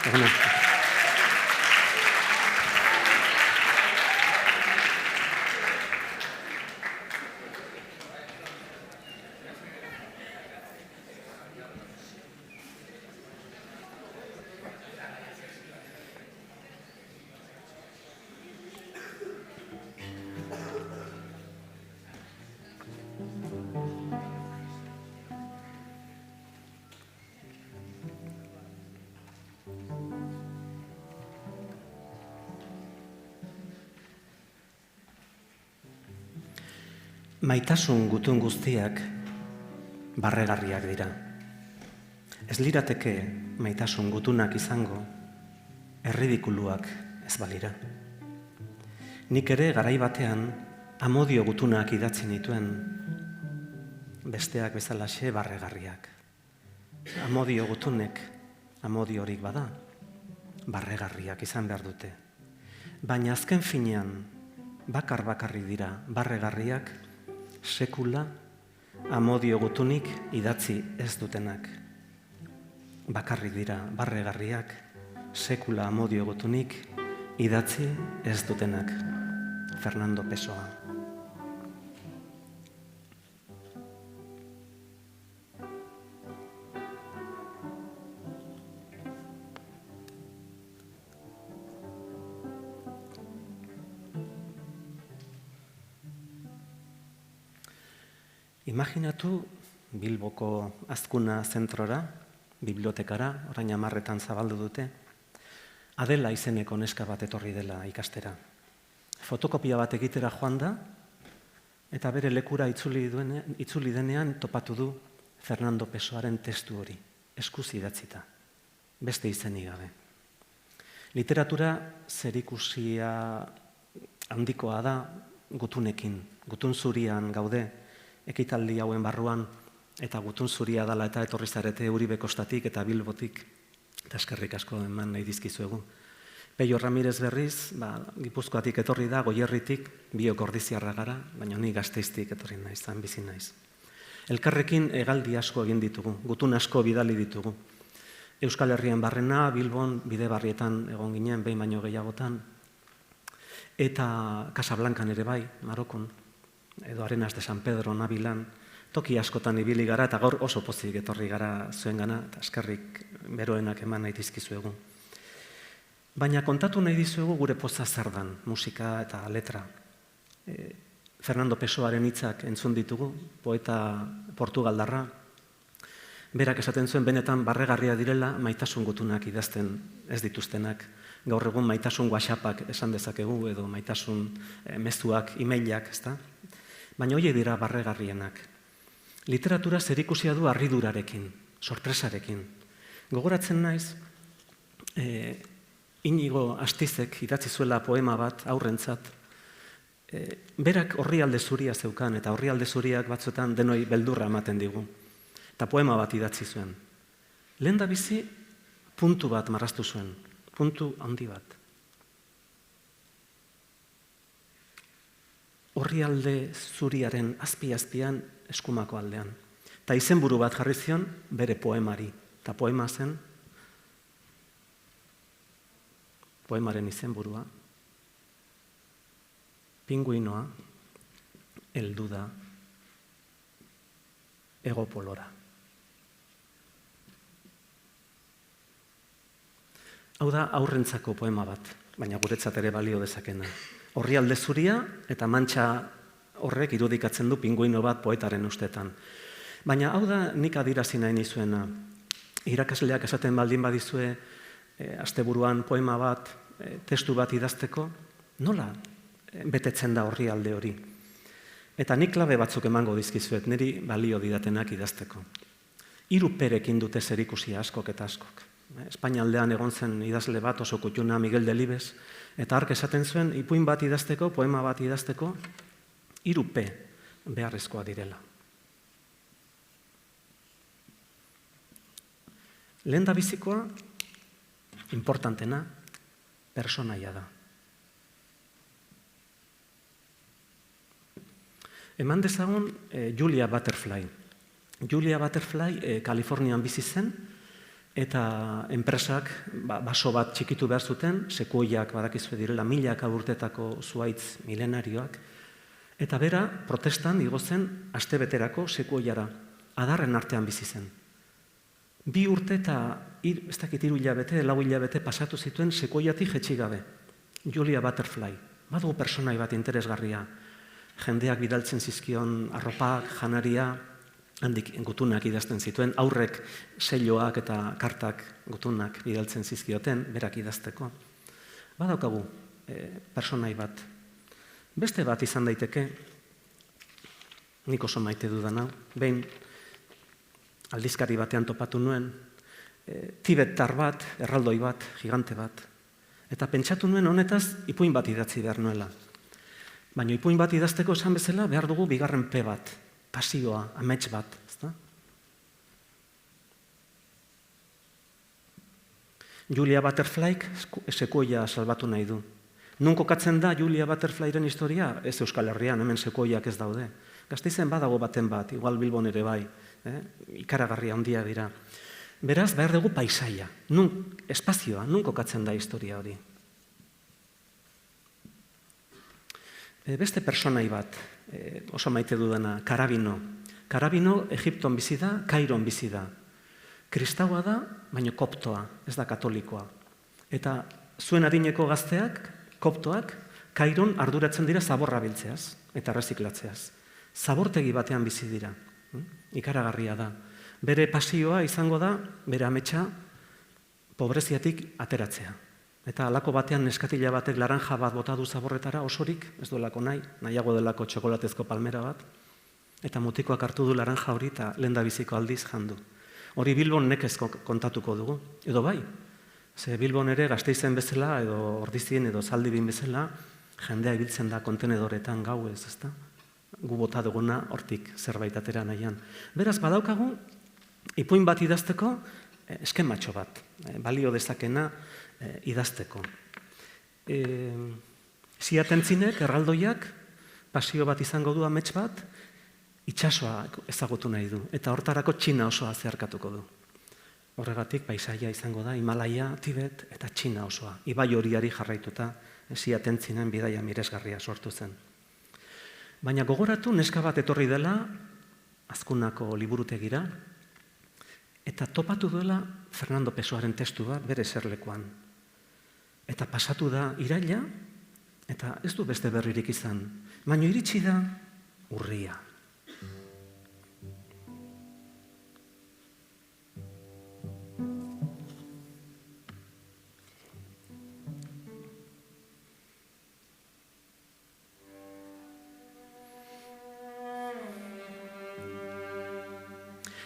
Egunon. Maitasun gutun guztiak barregarriak dira. Ez lirateke maitasun gutunak izango, erridikuluak ez balira. Nik ere garai batean amodio gutunak idatzi nituen, besteak bezalaxe barregarriak. Amodio gutunek amodiorik bada, barregarriak izan behar dute. Baina azken finean, bakar-bakarrik dira barregarriak, sekula amodio gutunik idatzi ez dutenak. Bakarrik dira barregarriak, sekula amodio gutunik idatzi ez dutenak. Fernando Pessoa. Imaginatu Bilboko Azkuna zentrora, bibliotekara, orain 10etan zabaldu dute, Adela izeneko neska bat etorri dela ikastera. Fotokopia bat egitera joan da, eta bere lekura itzuli denean topatu du Fernando Pessoaren testu hori, eskuz idatzita, beste izenik gabe. Literatura zerikusia handikoa da gutunekin, gutun zurian gaude, ekitaldi hauen barruan, eta gutun zuria dela eta etorri zarete Uribe Kostatik eta Bilbotik, eta eskerrik asko eman nahi dizkizuegu. Peio Ramirez berriz, Gipuzkoatik etorri da, Goierritik, biok ordiziarra gara, baina ni Gasteiztik etorri naiz, bizi naiz. Elkarrekin hegaldi asko egin ditugu, gutun asko bidali ditugu. Euskal Herrian barrena, Bilbon, Bidebarrietan egon ginen, behin baino gehiagotan, eta Casablancan ere bai, Marokon, edo Arenas de San Pedro nabilan, toki askotan ibili gara, eta gaur oso pozik etorri gara zuen gana, eta eskerrik beroenak eman nahi dizkizuegu. Baina kontatu nahi dizuegu gure poza zer dan, musika eta letra. Fernando Pessoaren hitzak entzun ditugu, poeta portugaldarra, berak esaten zuen benetan barregarria direla maitasun gutunak idazten ez dituztenak. Gaur egun maitasun whatsappak esan dezakegu, edo maitasun mezuak, emailak, ezta? Baina horiek dira barregarrienak. Literatura zerikusia du harridurarekin, sorpresarekin. Gogoratzen naiz, Inigo Astizek idatzi zuela poema bat aurrentzat, berak orrialde zuria zeukan, eta orrialde zuriak batzuetan denoi beldurra ematen digu. Eta poema bat idatzi zuen. Lehendabizi puntu bat marraztu zuen, puntu handi bat. Orrialde zuriaren azpi-azpian eskumako aldean. Eta izenburu bat jarri zion bere poemari. Eta poema zen, poemaren izenburua, pinguinoa heldu da hegopolora. Hau da haurrentzako poema bat, baina guretzat ere balio dezakena. Orrialde zuria eta mantxa horrek irudikatzen du pinguino bat poetaren ustetan. Baina hau da nik adirazi nahi nizuena. Irakasleak esaten baldin badizue asteburuan poema bat, testu bat idazteko, nola betetzen da orrialde hori? Eta nik klabe batzuk emango dizkizuet, niri balio didatenak idazteko. 3 perekin dute zerikusia askok eta askok. Espainialdean egon zen idazle bat oso kutxuna Miguel Delibes, eta hark esaten zuen, ipuin bat idazteko, poema bat idazteko, 3 P beharrezkoa direla. Lehendabizikoa, importantena, personaia da. Eman dezagun Julia Butterfly. Julia Butterfly Kalifornian bizi zen, eta enpresak baso bat txikitu behar zuten, sekuoiak badakizue direla, milaka urtetako zuhaitz milenarioak, eta bera protestan igo zen astebeterako sekuoiara, adarren artean bizi zen. 2 urte eta, ez dakit 3 hilabete, 4 hilabete pasatu zituen sekuoiatik jetxi gabe. Julia Butterfly, badugu personai bat interesgarria, jendeak bidaltzen zizkion arropak, janaria, handik gutunak idazten zituen, aurrek selloak eta kartak gutunak bidaltzen zizkioten, berak idazteko. Badaukagu personai bat. Beste bat izan daiteke, nik oso maite dudana, behin aldizkari batean topatu nuen, tibetar bat, erraldoi bat, gigante bat, eta pentsatu nuen honetaz ipuin bat idatzi behar nuela. Baina ipuin bat idazteko esan bezala behar dugu bigarren P bat, pasioa, amets bat, ezta? Julia Butterflyk sekuoia salbatu nahi du. Nun kokatzen da Julia Butterflyren historia? Ez Euskal Herrian, hemen sekuoiak ez daude. Gasteizen badago baten bat, igual Bilbon ere bai, ikaragarria handia dira. Beraz, behar dugu paisaia, espazioa, nun kokatzen da historia hori. Beste personai bat, oso maite dudana, Karabino. Karabino Egipton bizi da, Kairon bizi da. Kristaua da, baina koptoa, ez da katolikoa. Eta zuen adineko gazteak, koptoak, Kairon arduratzen dira zaborra biltzeaz eta reziklatzeaz. Zabortegi batean bizi dira, ikaragarria da. Bere pasioa izango da, bere ametsa, pobreziatik ateratzea. Eta halako batean neskatila batek laranja bat bota du zaborretara osorik, ez duelako nahiago delako txokolatezko palmera bat, eta mutikoak hartu du laranja hori eta lehendabiziko aldiz jandu. Hori Bilbon nekez kontatuko dugu, edo bai. Ze Bilbon ere Gasteizen bezala, edo Ordizien, edo Zaldibin bezala, jendea ibiltzen da kontenedoretan gauez, ezta? Gu bota duguna hortik zerbait atera nahian. Beraz, badaukagu, ipuin bat idazteko, eskematxo bat, balio dezakena idazteko. Ziatentzinek, erraldoiak, pasio bat izango du amets bat, itsasoa ezagutu nahi du, eta hortarako Txina osoa zeharkatuko du. Horregatik, paisaia izango da, Himalaia, Tibet eta Txina osoa. Ibai horiari jarraituta, ziatentzinen bidaia miresgarria sortu zen. Baina gogoratu neska bat etorri dela, Azkunako liburutegira, eta topatu duela Fernando Pessoaren testu bat bere eserlekuan. Eta pasatu da iraila, eta ez du beste berririk izan, baina iritsi da urria.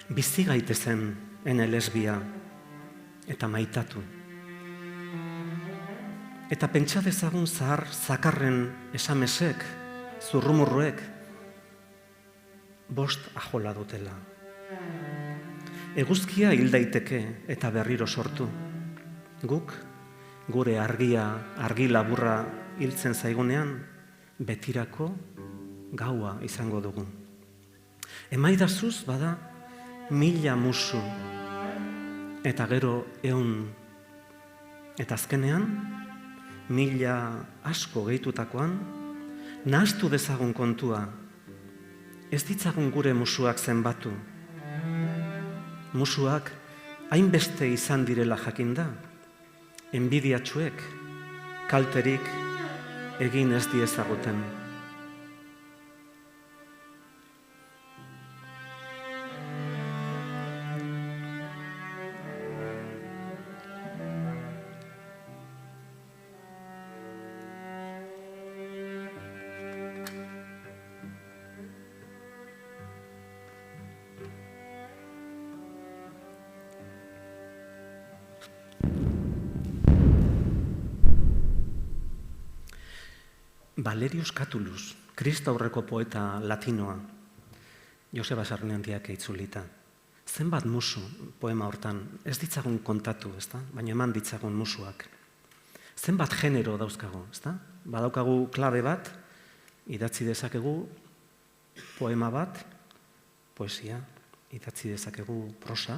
Bizi gaitezen ene lesbia eta maitatu. Eta pentsa dezagun zahar zakarren esamesek, zurrumurruek, bost ajola dutela. Eguzkia hil daiteke eta berriro sortu. Guk, gure argi laburra hiltzen zaigunean, betirako gaua izango dugu. Emaidazuz bada 1000 musu, eta gero 100, eta azkenean, 1000 asko gehitutakoan, nahastu dezagun kontua, ez ditzagun gure musuak zenbatu. Musuak hainbeste izan direla jakinda, enbidiatsuek, kalterik egin ez diezaguten. Valerius Catullus, Kristaurreko poeta latinoa, Joseba Sarmientiak itzulita. Zenbat musu poema hortan, ez ditzagun kontatu, ezta? Baina eman ditzagun musuak. Zenbat genero dauzkago, ezta? Badaukagu klabe bat, idatzi dezakegu poema bat, poesia, idatzi dezakegu prosa,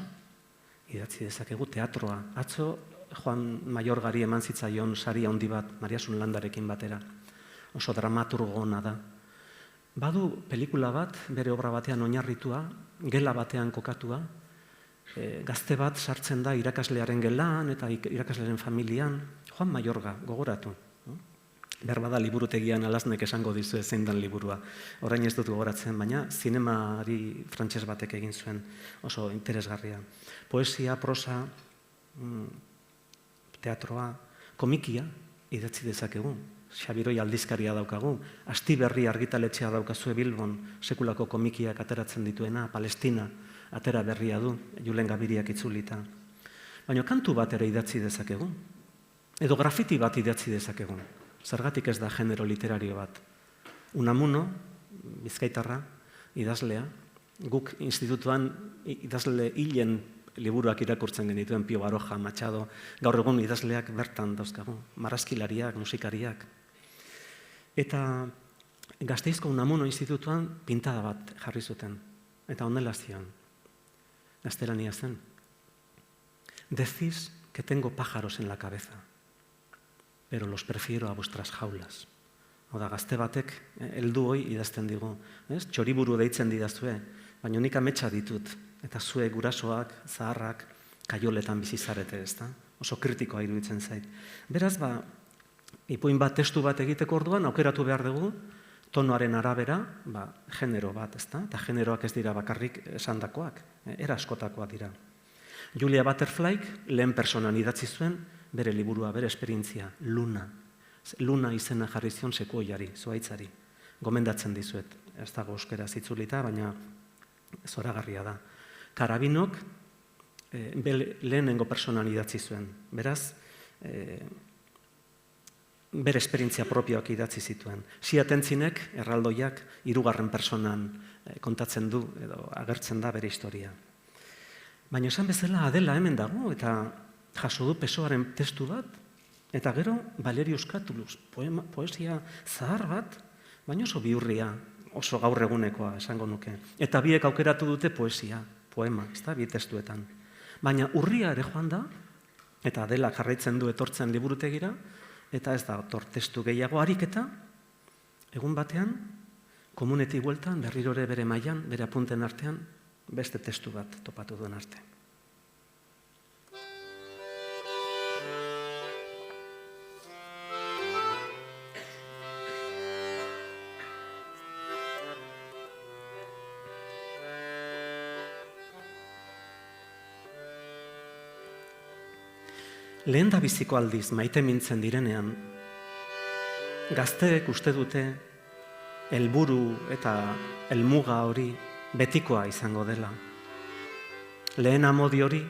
idatzi dezakegu teatroa. Atzo Joan Maiorgari eman zitzaion sari handi bat, Mariasun Landarekin batera. Oso dramaturgo ona da. Badu pelikula bat, bere obra batean oinarritua, gela batean kokatua, gazte bat sartzen da irakaslearen gelan eta irakaslearen familian, Joan Maiorga, gogoratu. Berbada liburutegian Alasnek esango dizu zein dan liburua. Orain ez dut gogoratzen, baina zinemari frantses batek egin zuen oso interesgarria. Poesia, prosa, teatroa, komikia idatzi dezakegu. Xabiroi aldizkaria daukagu, Astiberri argitaletxea daukazue Bilbon, sekulako komikiak ateratzen dituena, Palestina atera berria du, Julen Gabiriak itzulita. Baina kantu bat ere idatzi dezakegu, edo grafiti bat idatzi dezakegu. Zergatik ez da genero literario bat. Unamuno, Bizkaitarra, idazlea, guk institutuan idazle hilen liburuak irakurtzen genituen, Pio Baroja, Machado, gaur egun idazleak bertan dauzkagu, marrazkilariak, musikariak. Eta Gasteizko Unamuno institutuan pintada bat jarri zuten, eta honela zion, gaztelania zen. Decís que tengo pájaros en la cabeza, pero los prefiero a vuestras jaulas. Oda, gazte batek, heldu hoi idazten digu, txoriburu deitzen didazue, baina nik ametsa ditut, eta zue gurasoak, zaharrak, kaioletan bizizarete, ez da? Oso kritikoa iruditzen zait. Beraz, ipuin bat, testu bat egiteko orduan, aukeratu behar dugu, tonoaren arabera, genero bat, ez da? Eta generoak ez dira bakarrik esandakoak, era askotakoak dira. Julia Butterflyk lehen personan idatzi zuen, bere liburua, bere esperientzia, Luna. Luna izena jarri zion sekuoiari, zuhaitzari. Gomendatzen dizuet, ez dago euskeraz itzulita, baina zoragarria da. Karabinok lehenengo personan idatzi zuen. Beraz, bere esperientzia propioak idatzi zituen. Siatentzinek, erraldoiak, hirugarren personan kontatzen du, edo agertzen da bere historia. Baina esan bezala Adela hemen dago, eta jaso du Pessoaren testu bat, eta gero Valerius Catullus, poesia zahar bat, baina oso bihurria, oso gaur egunekoa esango nuke. Eta biek aukeratu dute poesia, poema, ez da, bi testuetan. Baina urria ere joan da, eta Adela jarraitzen du etortzen liburutegira, eta ez da, testu gehiago ariketa, egun batean, komunetik bueltan, berrirore bere mailan, bere apunten artean, beste testu bat topatu duen arte. Lehen da biziko aldiz maite mintzen direnean, gazteek uste dute helburu eta helmuga hori betikoa izango dela. Lehen amodi hori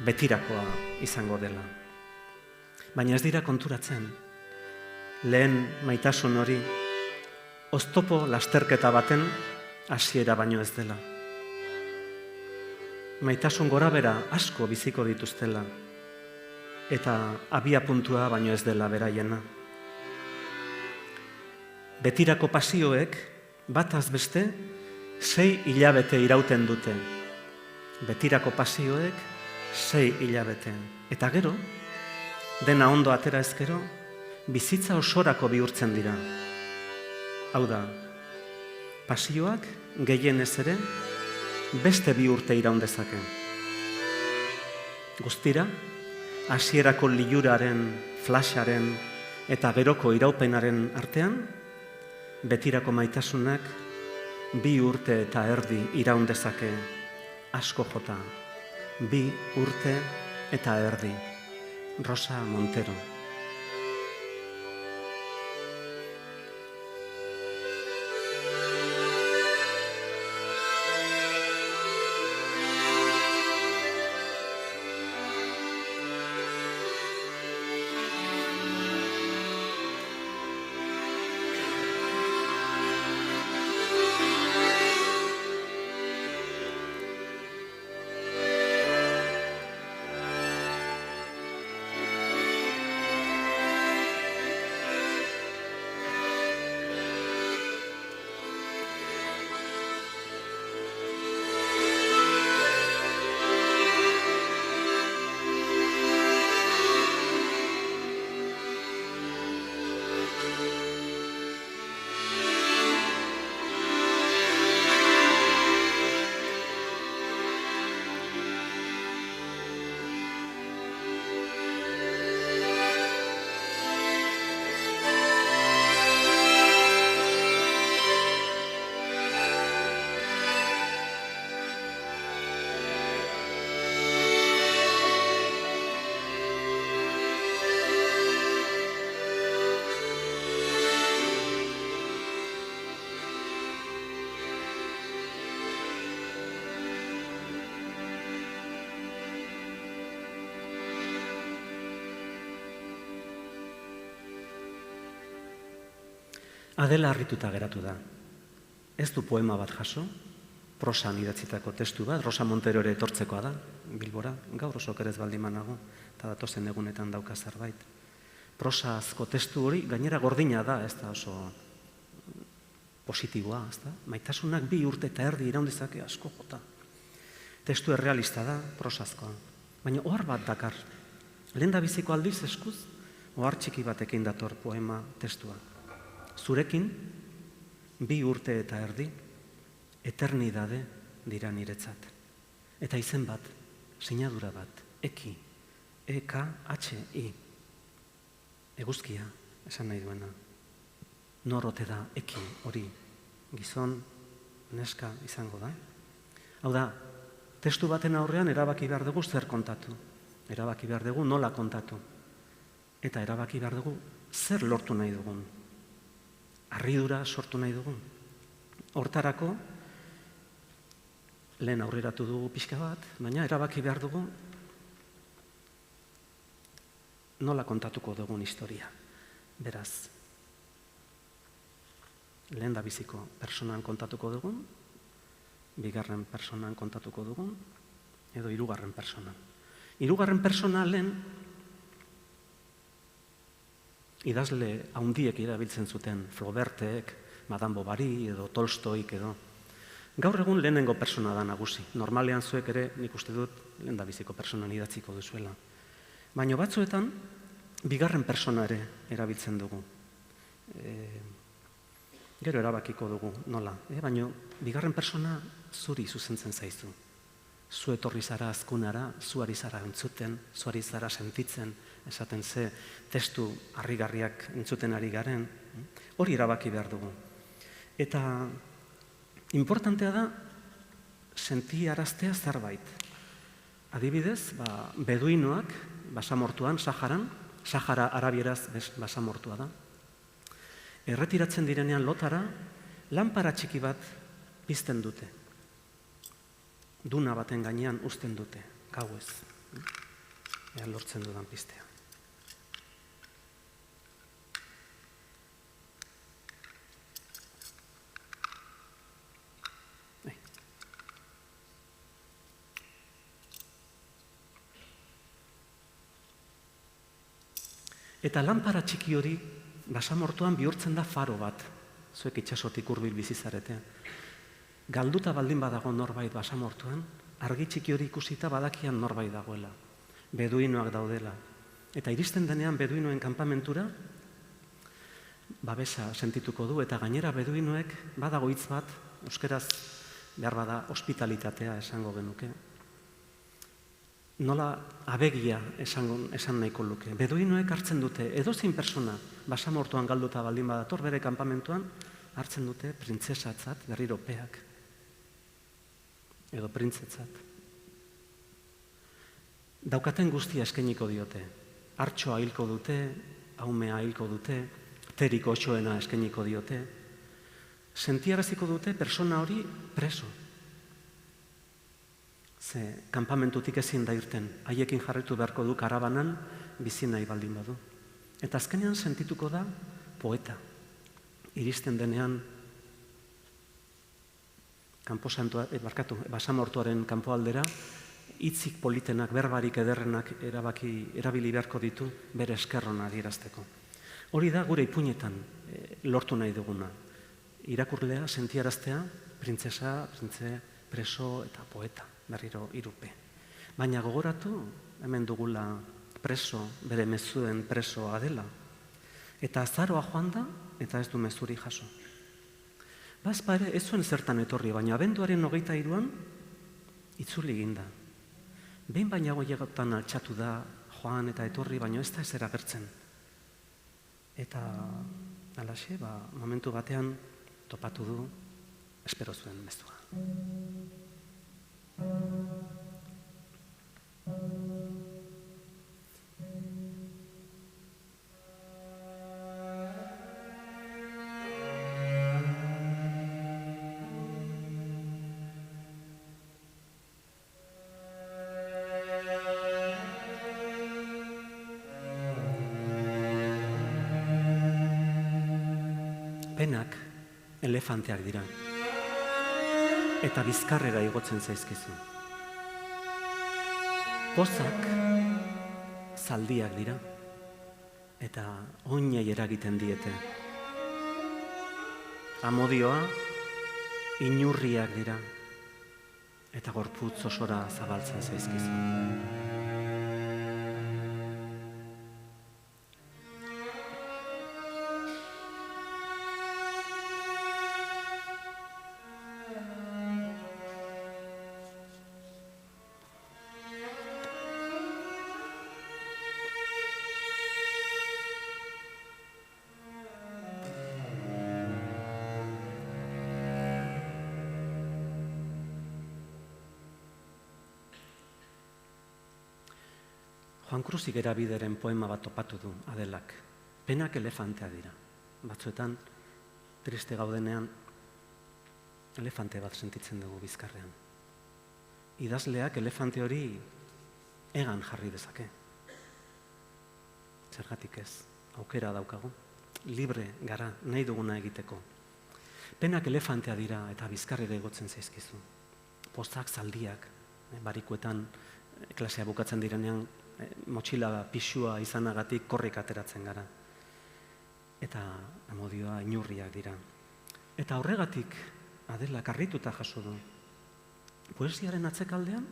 betirakoa izango dela. Baina ez dira konturatzen. Lehen maitasun hori oztopo lasterketa baten hasiera baino ez dela. Maitasun gorabera asko biziko dituztela, eta abia puntua baino ez dela beraiena. Betirako pasioek bataz beste 6 hilabete irauten dute. Betirako pasioek 6 hilabete. Eta gero, dena ondo atera ezkero, bizitza osorako bihurtzen dira. Hau da, pasioak gehienez ere beste bi urte iraun dezake. Guztira, hasierako liluraren, flasharen eta geroko iraupenaren artean, betirako maitasunak 2 urte eta erdi iraun dezake, asko jota. 2 urte eta erdi. Rosa Montero. Adela harrituta geratu da. Ez du poema bat jaso, prosan idatzitako testu bat, Rosa Montero ere etortzekoa da, Bilbora, gaur oso okerez baldin banago, eta datozen egunetan dauka zerbait. Prosazko testu hori gainera gordina da, ez da oso positiboa, ez da? Maitasunak 2 urte eta erdi iraun dezake asko jota. Testu errealista da, prosazkoa. Baina ohar bat dakar. Lehendabiziko aldiz eskuz, ohar txiki batekin dator poema testua. Zurekin, 2 urte eta erdi, eternidade dira niretzat. Eta izen bat, sinadura bat, eki, E-K-H-I. Eguzkia, esan nahi duena. Nor ote da eki hori, gizon, neska izango da. Hau da, testu baten aurrean erabaki behar dugu zer kontatu. Erabaki behar dugu nola kontatu. Eta erabaki behar dugu zer lortu nahi dugun. Harridura sortu nahi dugun. Hortarako, lehen aurreratu dugu pixka bat, baina erabaki behar dugu nola kontatuko dugun historia. Beraz, lehen da biziko personan kontatuko dugun, 2. personan kontatuko dugun, edo 3. personan. 3. persona lehen, idazle haundiek erabiltzen zuten, Flaubertek, Madame Bovary edo Tolstoik edo. Gaur egun lehenengo persona da nagusi. Normalean zuek ere, nik uste dut, lehen da biziko personan idatziko duzuela. Baina batzuetan, 2. persona ere erabiltzen dugu. Gero erabakiko dugu, nola. Baina 2. persona zuri zuzentzen zaizu. Zu etorri zara azkunara, zuari zara entzuten, zuari zara sentitzen, esaten ze testu harrigarriak entzuten ari garen. Hori erabaki behar dugu. Eta importantea da sentiaraztea zerbait. Adibidez, beduinoak basamortuan, Saharan, Sahara arabieraz basamortua da. Erretiratzen direnean lotara, lanpara txiki bat pizten dute. Duna baten gainean uzten dute, gauez. Ea lortzen dudan piztea. Eta lanpara txiki hori basamortuan bihurtzen da faro bat. Zuek itsasotik hurbil bizi zarete. Galduta baldin badago norbait basamortuan, argi txiki hori ikusita badakian norbait dagoela. Beduinoak daudela. Eta iristen denean beduinoen kanpamentura, babesa sentituko du, eta gainera beduinoek badago hitz bat, euskeraz behar bada hospitalitatea esango genuke. Nola abegia esan nahiko luke. Beduinoek hartzen dute, edozein persona basamortuan galduta baldin badator, bere kanpamentuan hartzen dute printzesatzat, berriro peak, edo printzetzat. Daukaten guztia eskainiko diote. Hartxoa hilko dute, haumea hilko dute, teriko otxoena eskainiko diote. Sentiaraziko dute persona hori preso. Ze kanpamentutik ezin da irten, haiekin jarritu beharko du karabanan bizi nahi baldin badu. Eta azkenean sentituko da poeta. Iristen denean basamortuaren kanpoaldera, hitzik politenak, berbarik ederrenak erabili beharko ditu bere eskerrona adierazteko. Hori da gure ipuinetan lortu nahi duguna. Irakurlea, sentiaraztea, printzesa, preso eta poeta. Berriro 3P. Baina gogoratu, hemen dugula preso, bere mezuen presoa dela. Eta azaroa joan da, eta ez du mezuri jaso. Bazpa ere, ez zuen zertan etorri, baina abenduaren 23an itzuli egin da. Behin baina goiegotan altxatu da, joan eta etorri, baina ez da ez eragertzen. Eta, alaxe, momentu batean topatu du, espero zuen mezua. Penak elefanteak dira. Eta bizkarrera igotzen zaizkizu. Pozak zaldiak dira. Eta oinei eragiten diete. Amodioa inurriak dira. Eta gorputz osora zabaltzen zaizkizu. Juan Cruzig erabideren poema bat topatu du Adelak. Penak elefantea dira. Batzuetan, triste gaudenean, elefante bat sentitzen dugu bizkarrean. Idazleak elefante hori egan jarri dezake. Zergatik ez, aukera daukagu. Libre gara, nahi duguna egiteko. Penak elefantea dira eta bizkarrera egotzen zaizkizu. Pozak zaldiak, barikuetan klasea bukatzen direnean, motxila pixua izanagatik korrik ateratzen gara. Eta amodioa inurriak dira. Eta horregatik Adelak harrituta jaso du. Poesiaren atzekaldean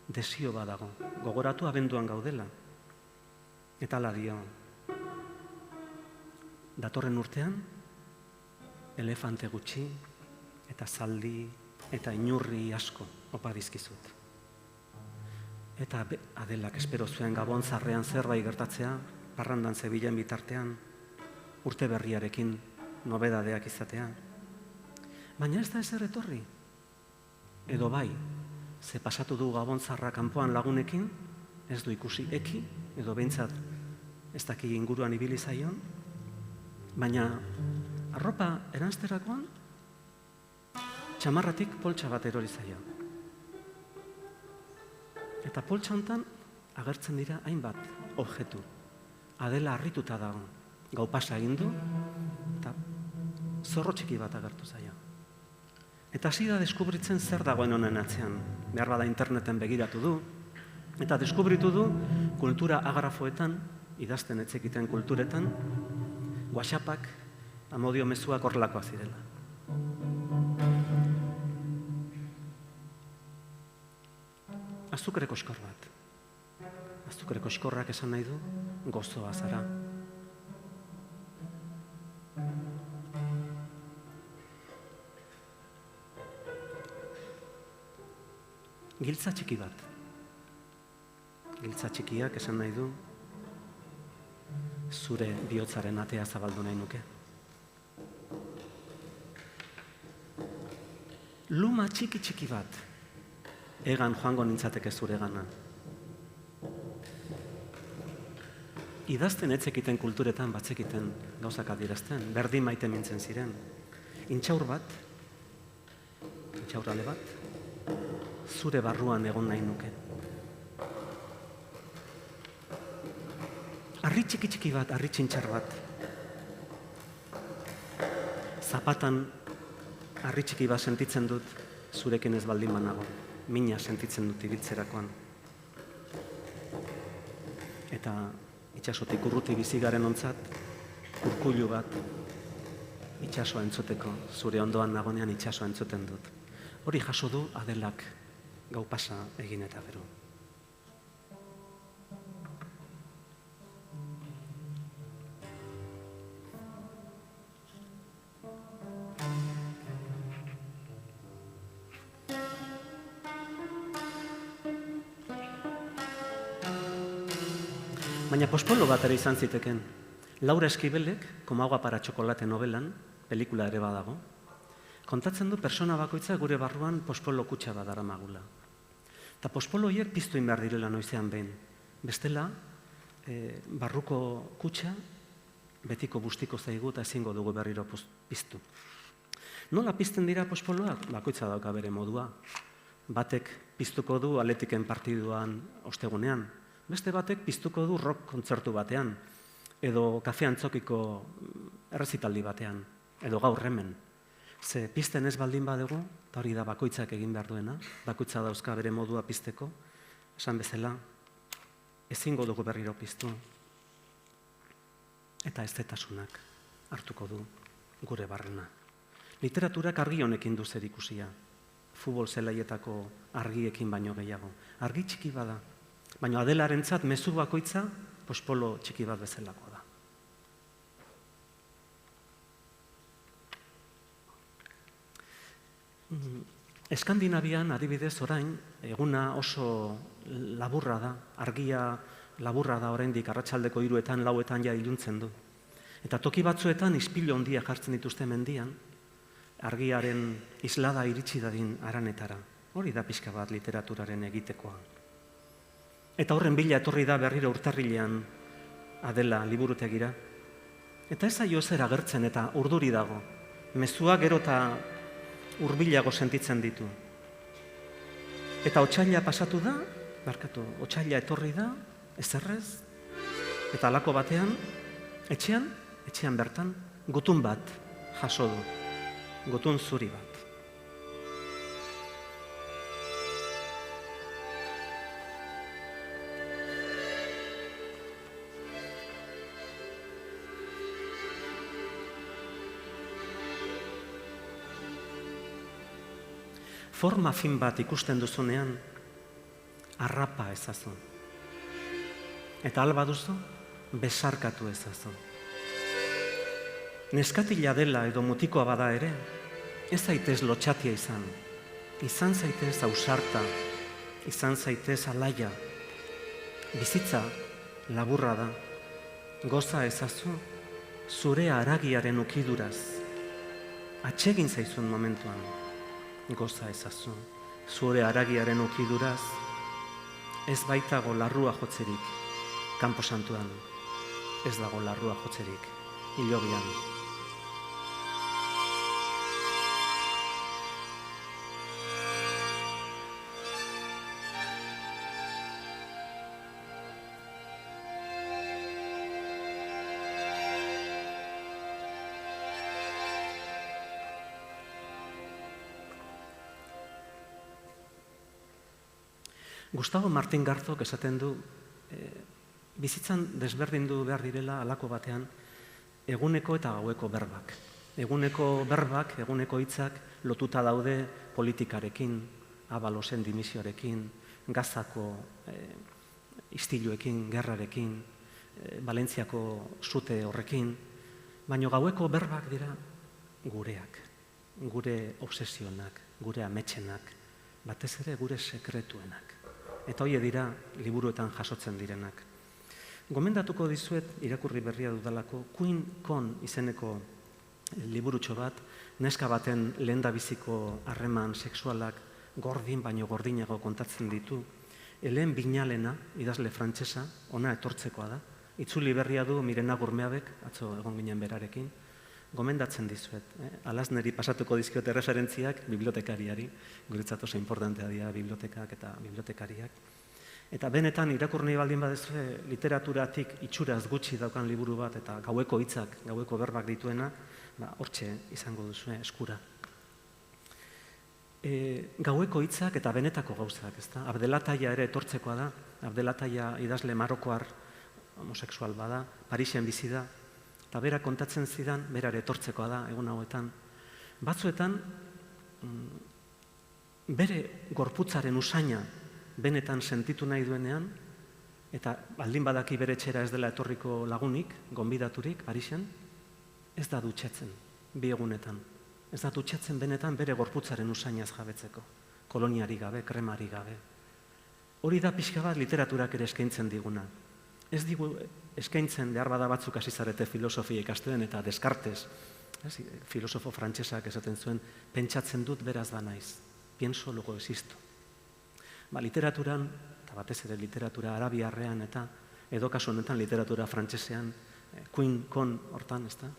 desio badago. Gogoratu abenduan gaudela. Eta hala dio. Datorren urtean, elefante gutxi eta zaldi eta inurri asko opa dizkizut. Eta Adelak espero zuen Gabon zarrean zerbait gertatzea, parrandan zebilen bitartean, urte berriarekin nobedadeak izatea. Baina ez da ezer etorri. Edo bai, ze pasatu du Gabon zarra kanpoan lagunekin, ez du ikusi eki, edo behintzat ez daki inguruan ibili zaion, baina arropa eranzterakoan, txamarratik poltsa bat erori zaio. Eta poltsa hontan agertzen dira hainbat objektu. Adela harrituta dago. Gau pasa egin du, eta zorro txiki bat agertu zaio. Eta hasi da deskubritzen zer dagoen honen atzean. Behar bada interneten begiratu du, eta deskubritu du kultura agrafoetan, idazten etzekiten kulturetan, WhatsAppak, amodio mezuak horrelakoak zirela. Azukre koskor bat. Azukre koskorrak esan nahi du, gozoa zara. Giltza txiki bat. Giltza txikiak esan nahi du, zure bihotzaren atea zabaldu nahi nuke. Luma txiki bat. Egan joango nintzateke zure gana. Idazten etzekiten kulturetan batzekiten gauzak adierazten, berdin maite mintzen ziren. Intxaur bat, intxaurrale bat, zure barruan egon nahi nuke. Arri txiki bat, arri txintxar bat. Zapatan arri txiki bat sentitzen dut, zurekin ez baldin banago. Mina sentitzen dut ibiltzerakoan. Eta itxasotik urruti bizi garen ontzat, urkullu bat, itxasoa entzuteko, zure ondoan nagonean itxasoa entzuten dut. Hori jaso du Adelak gau pasa egin eta gero. Baina pospolo bat ere izan ziteken. Laura Eskibelek, Komagua para txokolate novelan, pelikula ere badago, kontatzen du persona bakoitza gure barruan pospolo kutxa bat daramagula. Eta pospolo horiek piztu behar direla noizean behin. Bestela, barruko kutxa betiko bustiko zaigu eta ezingo dugu berriro piztu. Nola pizten dira pospoloak? Bakoitza dauka bere modua. Batek piztuko du Atletiken partiduan ostegunean. Beste batek piztuko du rock kontzertu batean, edo kafe antzokiko errezitaldi batean. edo gaur hemen. Ze pizten ez baldin badugu, eta hori da bakoitzak egin behar duena, bakoitza dauzka bere modua pizteko, esan bezala, ezingo dugu berriro piztu, eta ezetasunak hartuko du gure barrena. Literaturak argi honekin du zerikusia, futbol zelaietako argiekin baino gehiago. Argi txiki bada, baina Adelarentzat mezu bakoitza pospolo txiki bat bezalakoa da. Eskandinavian, adibidez, orain, eguna oso laburra da, argia laburra da oraindik arratsaldeko 3etan, 4etan ja iluntzen du. Eta toki batzuetan ispilu handia jartzen dituzte mendian, argiaren islada iritsi dadin haranetara. Hori da pixka bat literaturaren egitekoa. Eta horren bila etorri da berriro urtarrilean Adela liburutegira. Eta ez zaio zer agertzen eta urduri dago. Mezuak gero eta hurbilago sentitzen ditu. Eta otsaila pasatu da, otsaila etorri da, ezerrez, eta halako batean, etxean bertan, gutun bat jaso du, gutun zuri bat. Forma fin bat ikusten duzunean, harrapa ezazu. Eta alba duzu, besarkatu ezazu. Neskatila dela edo mutikoa bada ere, ez zaitez lotxatia izan zaitez ausarta, izan zaitez alaia. Bizitza laburra da, goza ezazu, zure haragiaren ukiduraz. Atsegin zaizun momentuan. Goza ezazu, zure haragiaren ukiduraz, ez baitago larrua jotzerik, kanposantuan, ez dago larrua jotzerik, hilobian. Gustavo Martín Garzok esaten du, bizitzan desberdindu behar direla halako batean eguneko eta gaueko berbak. Eguneko berbak, eguneko hitzak lotuta daude politikarekin, Abalosen dimisioarekin, Gazako istiluekin, gerrarekin, Valentziako sute horrekin, baina gaueko berbak dira gureak, gure obsesionak, gure ametsenak, batez ere gure sekretuenak. Eta hori dira liburuetan jasotzen direnak. Gomendatuko dizuet, irakurri berria dudalako, Queen Con izeneko liburutxo bat, neska baten lehendabiziko harreman sexualak gordin baino gordinago kontatzen ditu. Helen Binalena, idazle frantsesa, ona etortzekoa da. Itzuli berria du Mirena Gurmeabek, atzo egon ginen berarekin. Gomendatzen dizuet. Alazneri pasatuko dizkiote referentziak bibliotekariari, guretzat oso importantea dira bibliotekak eta bibliotekariak. Eta benetan irakurri baldin baduzue literaturatik itxuraz gutxi daukan liburu bat eta gaueko hitzak, gaueko berbak dituena, hortxe izango duzue eskura. Gaueko hitzak eta benetako gauzak, ezta? Abdelataia ere etortzekoa da. Abdelataia idazle marokoar homosexual bada, Parisen bizi da. Eta bera kontatzen zidan, berare etortzekoa da, egun hauetan. Batzuetan, bere gorputzaren usaina benetan sentitu nahi duenean, eta baldin badaki bere etxera ez dela etorriko lagunik, gonbidaturik, Parisen, ez da dutxatzen, 2 egunetan. Ez da dutxatzen benetan bere gorputzaren usainaz jabetzeko. Koloniari gabe, kremari gabe. Hori da pixka bat literaturak ere eskaintzen diguna. Ez digu eskaintzen behar bada batzuk hasi zarete filosofia ikasten eta Descartes, filosofo frantsesak esaten zuen, pentsatzen dut beraz da naiz, pienso luego existo. Literaturan, eta batez ere literatura arabiarrean eta edo kasu honetan literatura frantsesean, Queen Con hortan, ezta?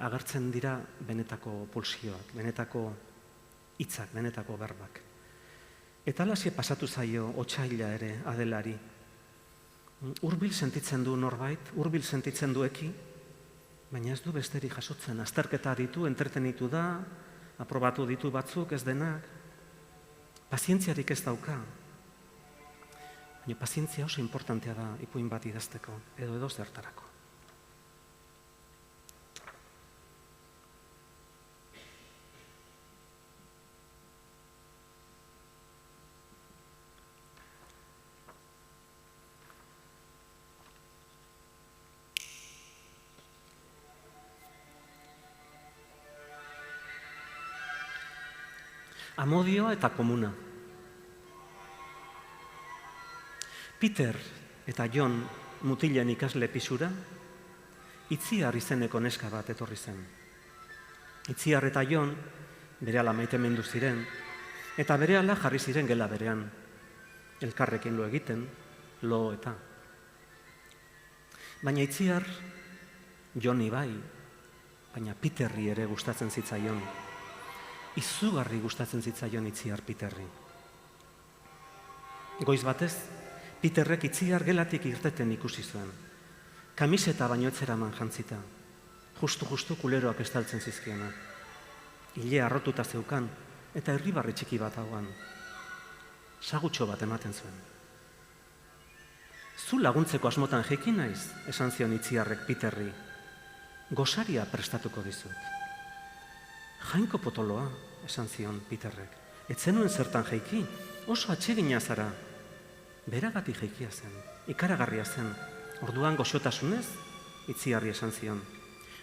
Agertzen dira benetako pulsioak, benetako hitzak, benetako berbak. Eta halaxe pasatu zaio otsaila ere Adelari. Hurbil sentitzen du norbait, hurbil sentitzen du eki, baina ez du besterik jasotzen. Azterketa ditu, entretenitu da, aprobatu ditu batzuk, ez denak. Pazientziarik ez dauka. Baina pazientzia oso importantea da ipuin bat idazteko, edo zertarako. Amodioa eta komuna. Peter eta John mutilen ikasle pisura, Itziar izeneko neska bat etorri zen. Itziar eta John berehala maitemindu ziren, eta berehala jarri ziren gela berean, elkarrekin lo egiten, lo eta. Baina Itziar, Johni bai, baina Peterri ere gustatzen zitzaion. Izugarri gustatzen zitzaion Itziar Peterri. Goiz batez, Peterrek Itziar gelatik irteten ikusi zuen. Kamiseta baino ez zeraman jantzita. Justu kuleroak estaltzen zizkiona. Ile arrotuta zeukan eta irribarre txiki bat hauan. Sagutxo bat ematen zuen. Zu laguntzeko asmotan jekin naiz, esan zion Itziarrek Peterri. Gosaria prestatuko dizut. Jainko potoloa, esan zion Peterrek. Ez zenuen zertan jaiki, oso atsegina zara. Beragatik jaikia zen, ikaragarria zen. Orduan goxotasunez, Itziarri esan zion.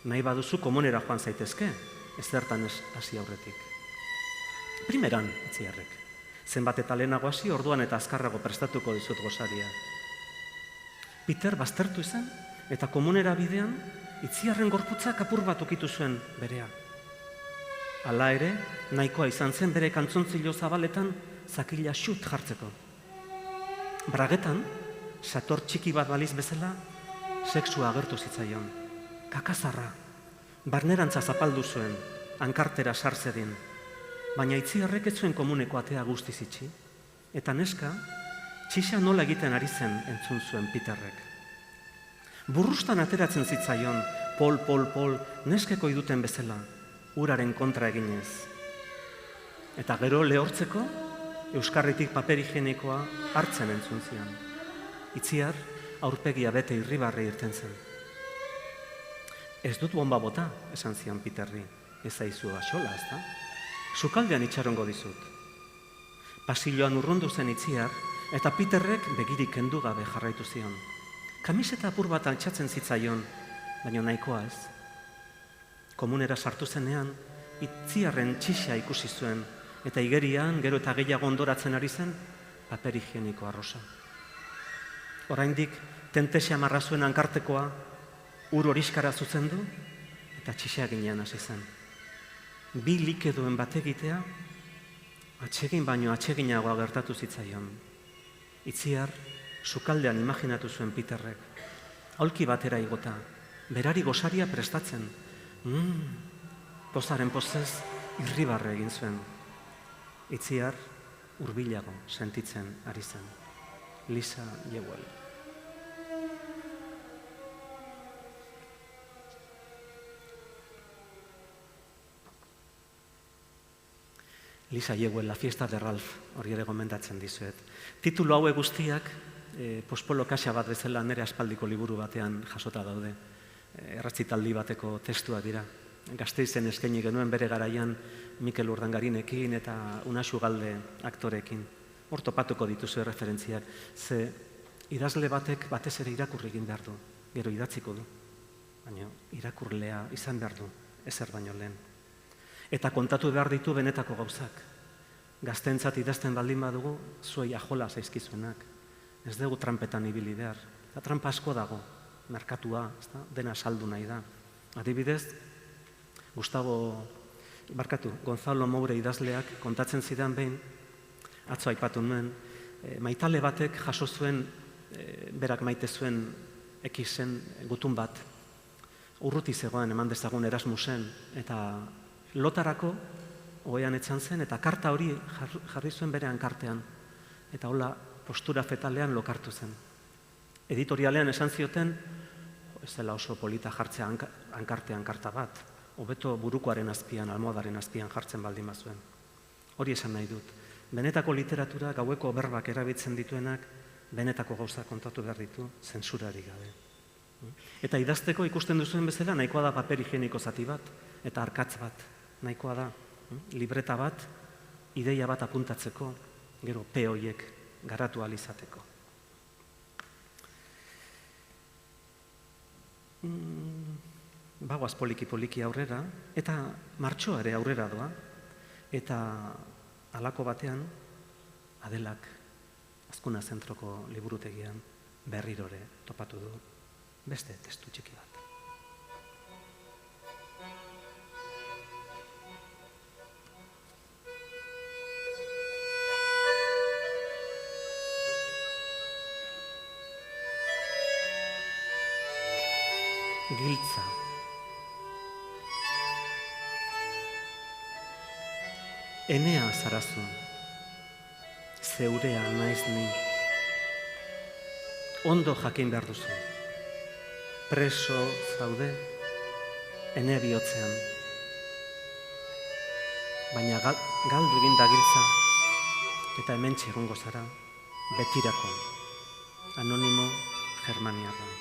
Nahi baduzu komunera joan zaitezke, ez zertan hasi aurretik. Primeran, Itziarrek. Zenbat eta lehenago hasi, orduan eta azkarrago prestatuko dizut gosaria. Peter baztertu izan, eta komunera bidean, Itziarren gorputzak apur bat ukitu zuen berea. Hala ere, nahikoa izan zen bere kantzontzilo zabaletan zakila xut jartzeko. Bragetan, sator txiki bat baliz bezala, sexua agertu zitzaion. Kakazarra, barnerantza zapaldu zuen, hankartera sartzedin, baina Itziarrek ez zuen komuneko atea guztiz itxi, eta neska, txixa nola egiten ari zen entzun zuen Peterrek. Burrustan ateratzen zitzaion, pol, neskeko iduten bezala, uraren kontra eginez. Eta gero lehortzeko, euskarritik paper higienikoa hartzen entzun zian. Itziar, aurpegia bete irribarre irten zen. Ez dut bomba bota, esan zian Peterri. Ez zaizu axola, ezta? Sukaldean itxarongo dizut. Pasilloan urrundu zen Itziar, eta Peterrek begirik kendu gabe jarraitu zion. Kamiseta apur bat altxatzen zitzaion, baina nahikoa ez. Komunera sartu zenean, Itziarren txixa ikusi zuen, eta igerian, gero eta gehiago ondoratzen ari zen, paper higieniko arrosa. Oraindik, tentesia marra zuen hankartekoa, ur horiskara zuzendu, eta txixa ginean hasi zen. Bi likeduen bategitea, atsegin baino atseginagoa gertatu zitzaion. Itziar, sukaldean imaginatu zuen Peterrek. Aulki batera igota, berari gosaria prestatzen. Pozaren pozez, irribarre egin zuen. Itziar, hurbilago sentitzen ari zen. Lisa Jewell. Lisa Jewell, La fiesta de Ralph, hori ere gomendatzen dizuet. Titulu hauek guztiak, pospolo kaxa bat bezala nire aspaldiko liburu batean jasota daude. Erratzitaldi bateko testua dira. Gasteizen eskaini genuen bere garaian Mikel Urdangarinekin eta Unaxu Galde aktorekin. Hor topatuko dituzu referentziak. Ze idazle batek batez ere irakurri egin behar du, gero idatziko du. Baina irakurlea izan behar du, ezer baino lehen. Eta kontatu behar ditu benetako gauzak. Gazteentzat idazten baldin badugu, zuei ajola zaizkizuenak. Ez dugu trampetan ibili behar. Eta trampa asko dago, merkatua, dena saldu nahi da. Adibidez, Gonzalo Moure idazleak kontatzen zidan behin, atzo aipatu nuen, maitale batek jaso zuen, berak maite zuen Xen gutun bat, urruti zegoen eman dezagun Erasmusen, eta lotarako ohean etzan zen, eta karta hori jarri zuen bere hankartean, eta hola postura fetalean lokartu zen. Editorialean esan zioten, ez dela oso polita jartzea hankartean karta bat, hobeto burukoaren azpian, almohadaren azpian jartzen baldin bazuen. Hori esan nahi dut. Benetako literatura gaueko berbak erabiltzen dituenak, benetako gauza kontatu behar ditu, zentsurarik gabe. Eta idazteko ikusten duzuen bezala, nahikoa da paper higieniko zati bat, eta arkatz bat, nahikoa da, libreta bat, ideia bat apuntatzeko, gero P horiek garatu ahal izateko. Bagoaz poliki aurrera, eta martxoa ere aurrera doa, eta halako batean, Adelak Azkuna Zentroko liburutegian berrirore topatu du beste testu txiki bat. Giltza. Enea zarazu, zeurea naiz ni. Ondo jakin behar duzu. Preso zaude, ene bihotzean. Baina galdu egin da giltza, eta hemen txegongo zara, betirako. Anonimo Germaniarra.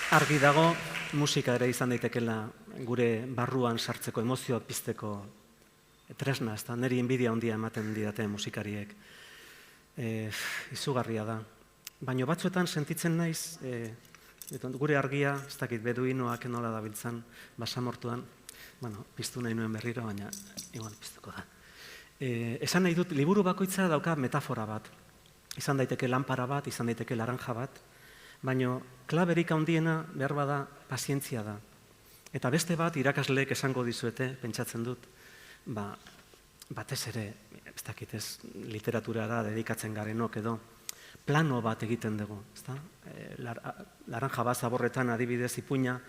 Argi dago, musika ere izan daitekela gure barruan sartzeko, emozioak pizteko tresna, ez da, niri inbidia handia ematen didate musikariek. Izugarria da. Baina batzuetan sentitzen naiz, gure argia, ez dakit, beduinoak nola dabiltzan, basamortuan, piztu nahi nuen berriro, baina igual piztuko da. Esan nahi dut, liburu bakoitza dauka metafora bat. Izan daiteke lanpara bat, izan daiteke laranja bat, baina klaberik handiena behar bada pazientzia da. Eta beste bat irakasleek esango dizuete, pentsatzen dut, batez ere, ez dakit ez, literaturara dedikatzen garenok edo, plano bat egiten dugu, ezta? Laranja bat zaborretan adibidez ipuina,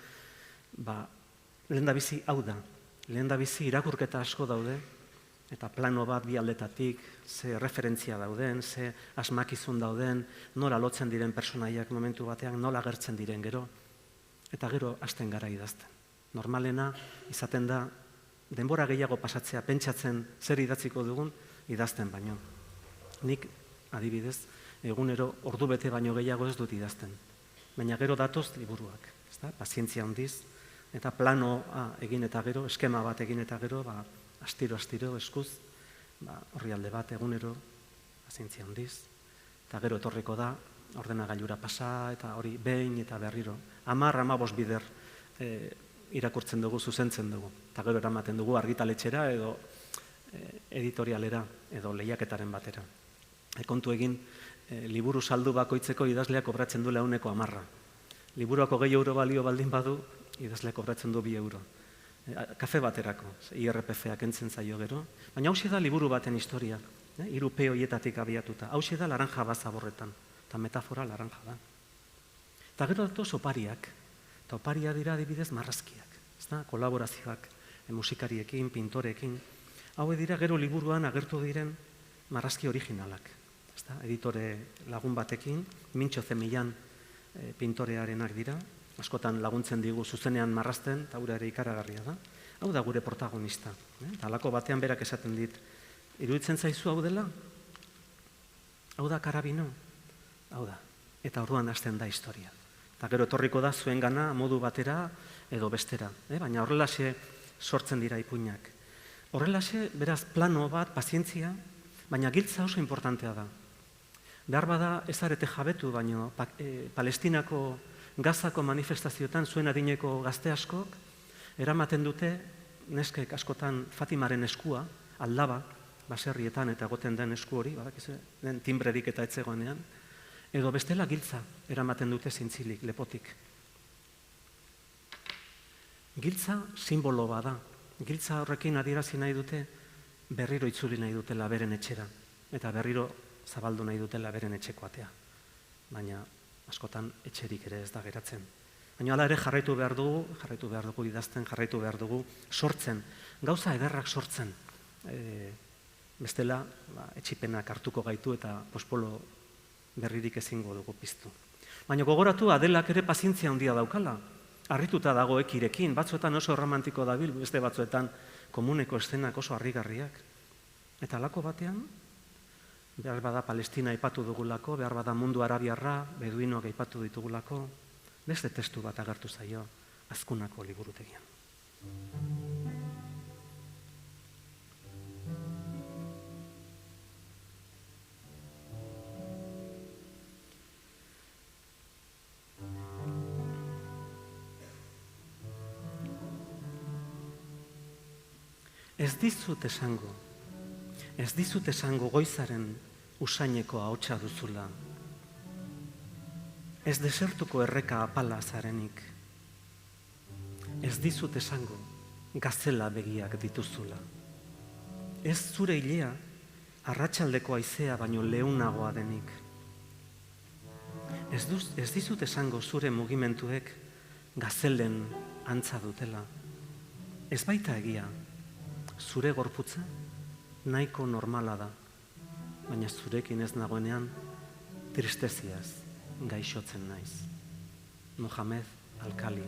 lehendabizi hau da, lehendabizi irakurketa asko daude, eta plano bat bi aldetatik, ze referentzia dauden, ze asmakizun dauden, nola lotzen diren personaiak momentu batean, nola agertzen diren gero, eta gero hasten gara idazten. Normalena izaten da, denbora gehiago pasatzea, pentsatzen zer idatziko dugun, idazten baino. Nik, adibidez, egunero ordu bete baino gehiago ez dut idazten. Baina gero datoz liburuak, pazientzia handiz, eta planoa egin eta gero, eskema bat egin eta gero, astiro, eskuz, orrialde bat egunero, pazientzia handiz, eta gero etorriko da, ordenagailura pasa, eta hori behin eta berriro. 10-15 bider irakurtzen dugu, zuzentzen dugu, eta gero eramaten dugu argitaletxera edo editorialera edo lehiaketaren batera. Kontu egin, liburu saldu bakoitzeko idazleak kobratzen du 110. Liburuako 2 euro balio baldin badu, idazleak kobratzen du 2 euro. Kafe baterako, IRPF-ak entzen zaio gero, baina hauxe da liburu baten historia, 3 P horietatik abiatuta, hauxe da laranja bat zaborretan, eta metafora laranja da. Eta gero datu opariak, eta oparia dira adibidez marrazkiak, kolaborazioak, musikariekin, pintorekin, hau dira gero liburuan agertu diren marrazki originalak, editore lagun batekin, Mintxo Zemillan pintorearenak dira, askotan laguntzen digu zuzenean marrazten, eta hura ere ikaragarria da. Hau da gure protagonista. Halako batean berak esaten dit, iruditzen zaizu hau dela? Hau da karabino? Hau da. Eta orduan hasten da historia. Eta gero etorriko da zuen gana modu batera edo bestera. Baina horrelaxe sortzen dira ipuinak. Horrelaxe, beraz, plano bat, pazientzia, baina giltza oso importantea da. Behar bada ez arete jabetu, baina Palestinako Gazako manifestazioetan zuen adineko gazte askok eramaten dute neskek askotan Fatimaren eskua, aldaba, baserrietan eta egoten den esku hori, den timbrerik eta etzegoenean, edo bestela giltza eramaten dute zintzilik, lepotik. Giltza simbolo bada. Giltza horrekin adierazi nahi dute berriro itzuli nahi dutela beren etxera, eta berriro zabaldu nahi dutela beren etxeko atea. Baina askotan etxerik ere ez da geratzen. Baina hala ere jarraitu behar dugu idazten, jarraitu behar dugu sortzen, gauza ederrak sortzen. Bestela, etxipenak hartuko gaitu eta pospolo berririk ezingo dugu piztu. Baina gogoratu Adelak ere pazientzia handia daukala. Harrituta dago Ekirekin, batzuetan oso romantiko dabil, beste batzuetan komuneko eszenak oso harrigarriak. Eta halako batean, behar bada Palestina aipatu dugulako, behar bada mundu arabiarra, beduinoak aipatu ditugulako, beste testu bat agertu zaio Azkunako liburutegian. Ez dizut esango goizaren usaineko ahotsa duzula. Ez desertuko erreka apala zarenik. Ez dizut esango gazela begiak dituzula. Ez zure ilea arratsaldeko haizea baino leunagoa denik. Ez dizut esango zure mugimenduek gazelen antza dutela. Ez baita egia, zure gorputza nahiko normala da, baina zurekin ez nagoenean tristeziaz gaixotzen naiz. Mohamed Alkali.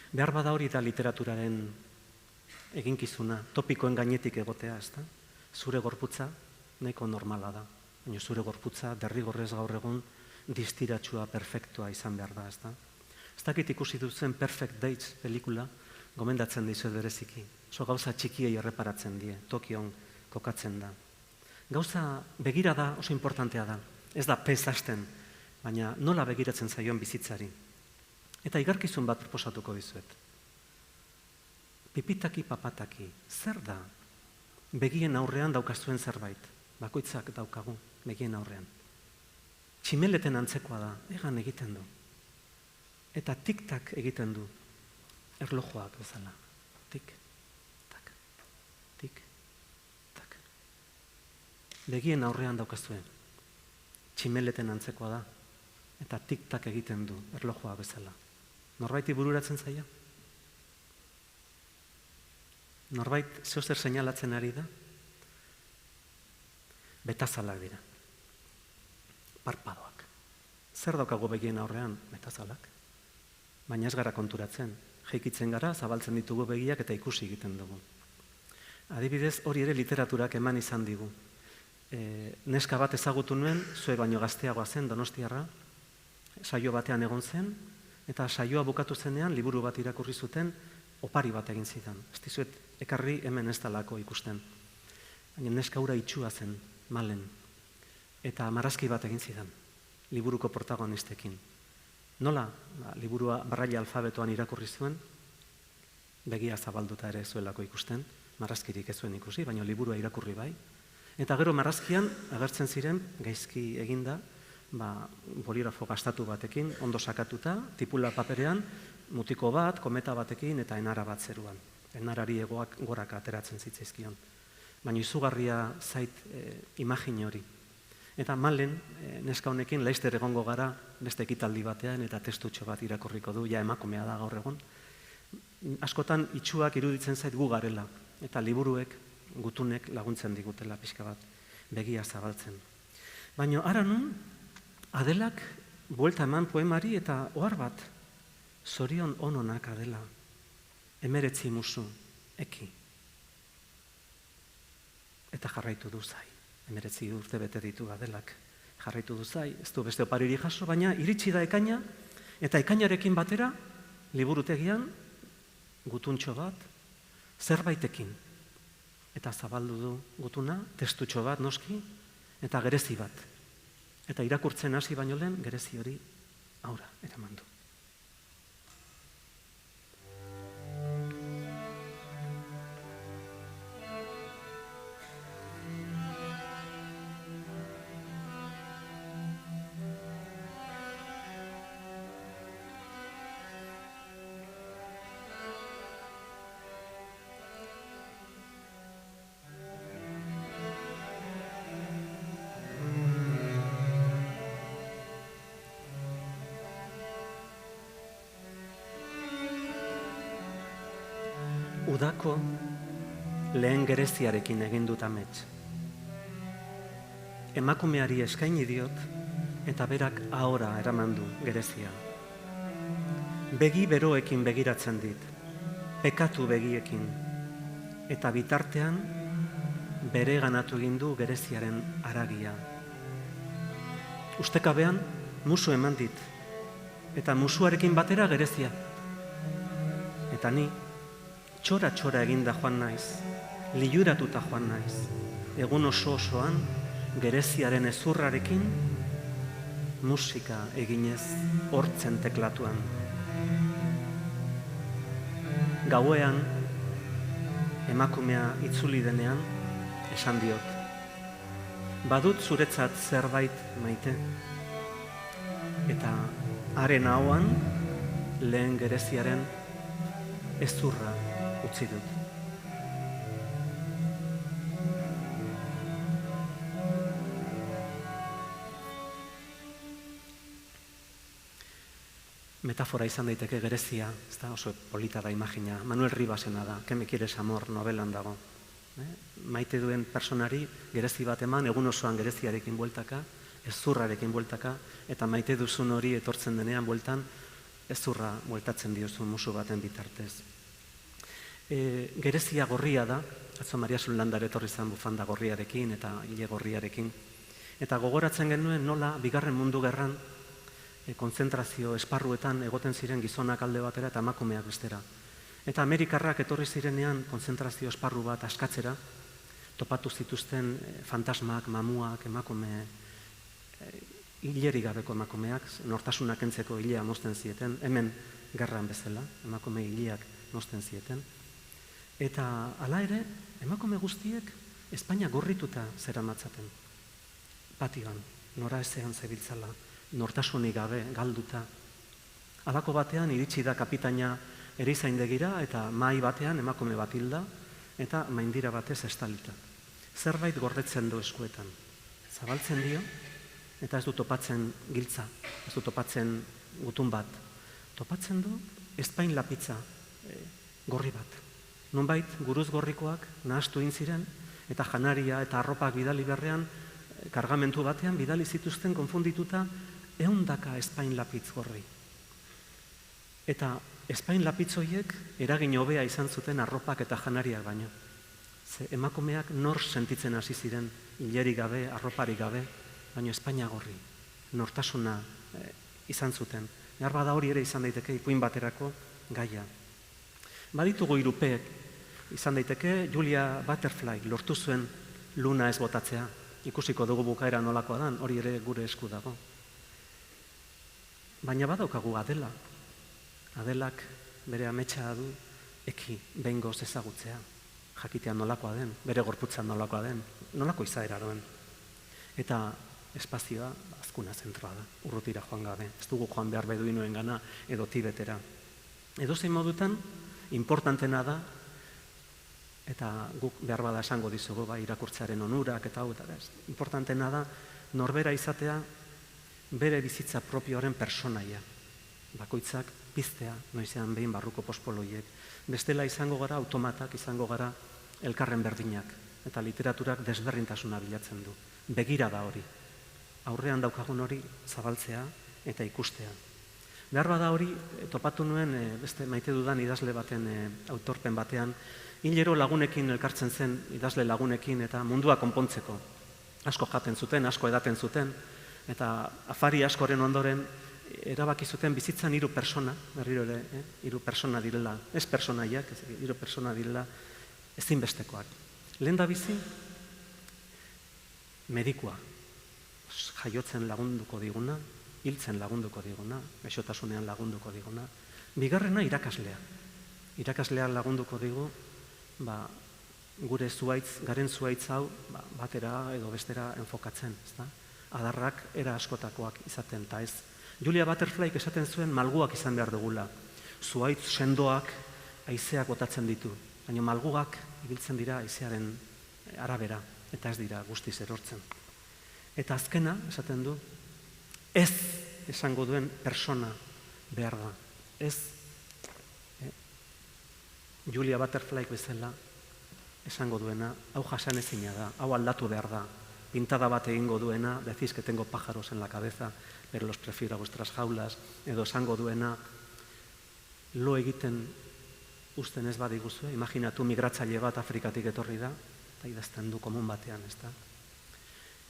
Behar bada hori da literaturaren eginkizuna, topikoen gainetik egotea, ez da? Zure gorputza nahiko normala da, baina zure gorputza derrigorrez gaur egun distiratsua, perfektua izan behar da, ez da? Ez dakit ikusi duzen Perfect Dates pelikula, gomendatzen dizuet bereziki. Oso gauza txikiei erreparatzen die, Tokion kokatzen da. Gauza begira da, oso importantea da. Ez da pez hasten, baina nola begiratzen zaion bizitzari. Eta igarkizun bat proposatuko dizuet. Pipitaki papataki, zer da? Begien aurrean daukazuen zerbait. Bakoitzak daukagu, begien aurrean. Tximeleten antzekoa da, egan egiten du. Eta tik-tak egiten du, erlojuak bezala. Tik-tak, tik-tak. Begien aurrean daukazuen. Tximeleten antzekoa da, eta tik-tak egiten du, erlojuak bezala. Norbaiti bururatzen zaia? Norbait zeozer seinalatzen ari da? Betazalak dira. Parpadoak. Zer daukago begien aurrean? Betazalak. Baina ez gara konturatzen. Jeikitzen gara, zabaltzen ditugu begiak eta ikusi egiten dugu. Adibidez, hori ere literaturak eman izan digu. Neska bat ezagutu nuen, zue baino gazteagoa zen, Donostiarra, saio batean egon zen, eta saioa bukatu zenean, liburu bat irakurri zuten, opari bat egin zidan. Ez dizuet, ekarri hemen ez talako ikusten. Baina neska hura itxua zen, malen. Eta marrazki bat egin zidan, liburuko protagonistekin. Nola, liburua barraila alfabetoan irakurri zuen, begia zabalduta ere zuelako ikusten, marrazkirik ez zuen ikusi, baina liburua irakurri bai. Eta gero marrazkian agertzen ziren, gaizki eginda, bolirafo gastatu batekin, ondo sakatuta, tipula paperean, mutiko bat, kometa batekin eta enara bat zeruan. Enarari egoak goraka ateratzen zitzaizkion. Baina izugarria zait imagine hori. Eta malen, neska honekin, laizter egongo gara beste ekitaldi batean eta testutxo bat irakurriko du, ja emakumea da gaur egon. Askotan itxuak iruditzen zait gu garela, eta liburuek, gutunek laguntzen digutela pixka bat, begia zabaltzen. Baina ara nun, Adelak buelta eman poemari eta ohar bat, zorion ononak Adela, 19 musu, eki. Eta jarraitu du zai. 19 urte bete ditu Adelak, jarraitu du zai, ez du beste opariri jaso, baina iritsi da ekaina, eta ekainarekin batera, liburutegian, gutuntxo bat, zerbaitekin. Eta zabaldu du gutuna, testutxo bat noski, eta gerezi bat. Eta irakurtzen hasi baino lehen, gerezi hori aurra eraman du. Udako lehen gereziarekin egin dut amets. Emakumeari eskaini diot eta berak ahora eraman du gerezia. Begi beroekin begiratzen dit, pekatu begiekin, eta bitartean bere ganatu egin du gereziaren haragia. Ustekabean musu eman dit, eta musuarekin batera gerezia. Eta ni, txora-txora eginda joan naiz, liluratuta joan naiz, egun oso-osoan, gereziaren ezurrarekin, musika eginez hortzen teklatuan. Gauean, emakumea itzuli denean, esan diot. Badut zuretzat zerbait maite, eta haren ahoan, lehen gereziaren ezurra utzi dut. Metafora izan daiteke gerezia, ez da oso polita da imagina. Manuel Ribasena da, Que me quieres amor, novelan dago. Maite duen personari gerezi bat eman, egun osoan gereziarekin bueltaka, ezurrarekin bueltaka, eta maite duzun hori etortzen denean bueltan, ezurra bueltatzen diozu musu baten bitartez. Gerezia gorria da, atzo Maria Zulandar etorri zen bufanda gorriarekin eta hile gorriarekin. Eta gogoratzen genuen nola Bigarren Mundu Gerran kontzentrazio esparruetan egoten ziren gizonak alde batera eta emakumeak bestera. Eta Amerikarrak etorri zirenean kontzentrazio esparru bat askatzera, topatu zituzten fantasmak, mamuak, emakume, hilerik gabeko emakumeak, nortasunak entzeko hilea mozten zieten, hemen gerran bezala, emakume hileak mozten zieten. Eta hala ere, emakume guztiek Espainia gorrituta zeramatzaten. Patioan, nora ezean zebiltzala, nortasunik gabe, galduta. Halako batean iritsi da kapitaina erizaindegira eta mahai batean emakume bat hilda eta maindira batez estalita. Zerbait gordetzen du eskuetan. Zabaltzen dio eta ez du topatzen giltza, ez du topatzen gutun bat. Topatzen du ezpain lapitza gorri bat. Nonbait guruz gorrikoak nahastu egin ziren eta janaria eta arropak bidali beharrean kargamentu batean bidali zituzten konfundituta 100 ezpain lapitz gorri. Eta ezpain lapitz horiek eragin hobea izan zuten arropak eta janariak baino. Ze emakumeak nor sentitzen hasi ziren hilerik gabe, arroparik gabe, baino Espainia gorri, nortasuna izan zuten. Behar bada hori ere izan daiteke ipuin baterako gaia. Baditugu hirupeek, izan daiteke Julia Butterfly lortu zuen luna ez botatzea. Ikusiko dugu bukaera nolakoa dan, hori ere gure esku dago. Baina badaukagu Adela. Adelak bere ametsa du eki behingoz ezagutzea. Jakitea nolakoa den, bere gorputzan nolakoa den, nolako izaera duen. Eta espazioa azkuna zentroa da, urrutira joan gabe. Ez dugu joan behar beduinoen gana edo Tibetera. Edozein modutan, importantena da, eta guk behar bada esango dizugu, irakurtzearen onurak eta hau, eta importantena da, norbera izatea bere bizitza propioaren personaia. Bakoitzak piztea, noizean behin barruko pospoloiek. Bestela izango gara automatak, izango gara elkarren berdinak. Eta literaturak desberdintasuna bilatzen du. Begira da hori. Aurrean daukagun hori zabaltzea eta ikustea. Behar bada hori, topatu nuen, beste maite dudan idazle baten autorpen batean, hilero lagunekin elkartzen zen, idazle lagunekin, eta mundua konpontzeko. Asko jaten zuten, asko edaten zuten, eta afari askoren ondoren, erabaki zuten bizitzan 3 persona, berriro ere, 3 persona direla, ez personaiak, 3 persona direla, ezinbestekoak. Lehen da bizi, medikua, jaiotzen lagunduko diguna, hiltzen lagunduko diguna, gaixotasunean lagunduko diguna. Bigarrena irakaslea. Irakaslea lagunduko digu, gure zuaitz, garen zuaitz hau, batera edo bestera enfokatzen, ezta? Adarrak era askotakoak izaten, eta ez. Julia Butterflyk esaten zuen malguak izan behar dugula. Zuaitz sendoak haizeak botatzen ditu, baina malguak ibiltzen dira haizearen arabera, eta ez dira guztiz erortzen. Eta azkena, esaten du, ez esango duen persona behar da. Ez Julia Butterflyk bezala esango duena, hau jasanezina da, hau aldatu behar da. Pintada bat egingo duena, decís que tengo pájaros en la cabeza, pero los prefiero a vuestras jaulas, edo esango duena, lo egiten usten ez badiguzue, imaginatu migratzaile bat Afrikatik etorri da, eta idazten du komun batean, ez da?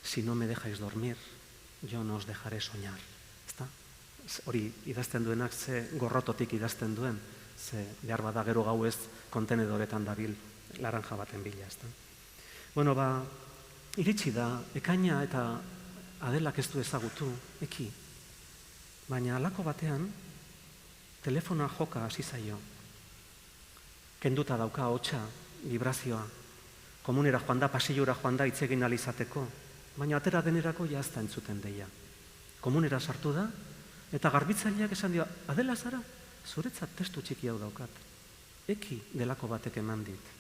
Si no me dejáis dormir, yo no os dejaré soñar, ez da? Hori idazten duenak ze gorrototik idazten duen, ze behar bada gero gau ez kontenedoretan dabil laranja baten bila, ez da? Bueno, iritsi da, ekaina eta Adelak ez du ezagutu, eki. Baina halako batean, telefonoa joka hasi zaio. Kenduta dauka hotsa, vibrazioa. Komunera joan da, pasillora joan da, hitz egin ahal izateko. Baina atera denerako jazta entzuten deia. Komunera sartu da, eta garbitzaileak esan dio, Adela zara, zuretzat testu txiki hau daukat. Eki delako batek eman dit.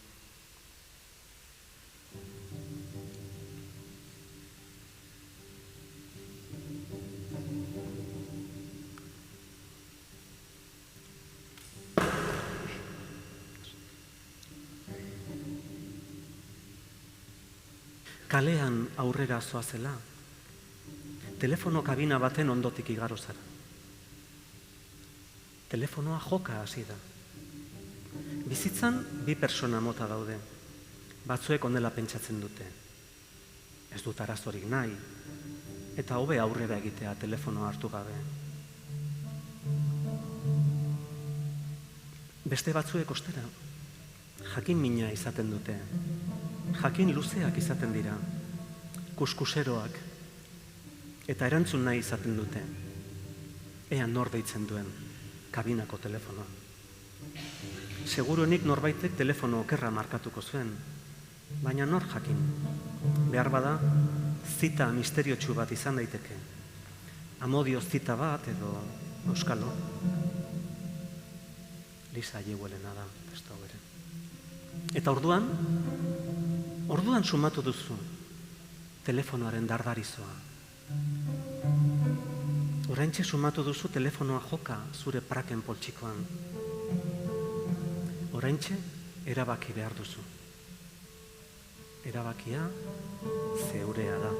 Kalean aurrera zoazela, telefono kabina baten ondotik igaro zara. telefonoa joka hasi da. Bizitzan bi persona mota daude. Batzuek onela pentsatzen dute. Ez dut arazorik nahi, eta hobe aurrera egitea telefonoa hartu gabe. Beste batzuek ostera, jakin mina izaten dute, jakin luzeak izaten dira, kuskuseroak, eta erantzun nahi izaten dute. Ea nor deitzen duen, kabinako telefonoa. Seguruenik norbaitek telefono okerra markatuko zuen, baina nor jakin. Behar bada, zita misteriotsu bat izan daiteke. Amodio zita bat edo euskalo. Lisa Jewelena da, testu hau ere. Eta orduan sumatu duzu telefonoaren dardarizoa. Oraintxe sumatu duzu telefonoa joka zure praken poltsikoan. Oraintxe erabaki behar duzu. Erabakia zeurea da.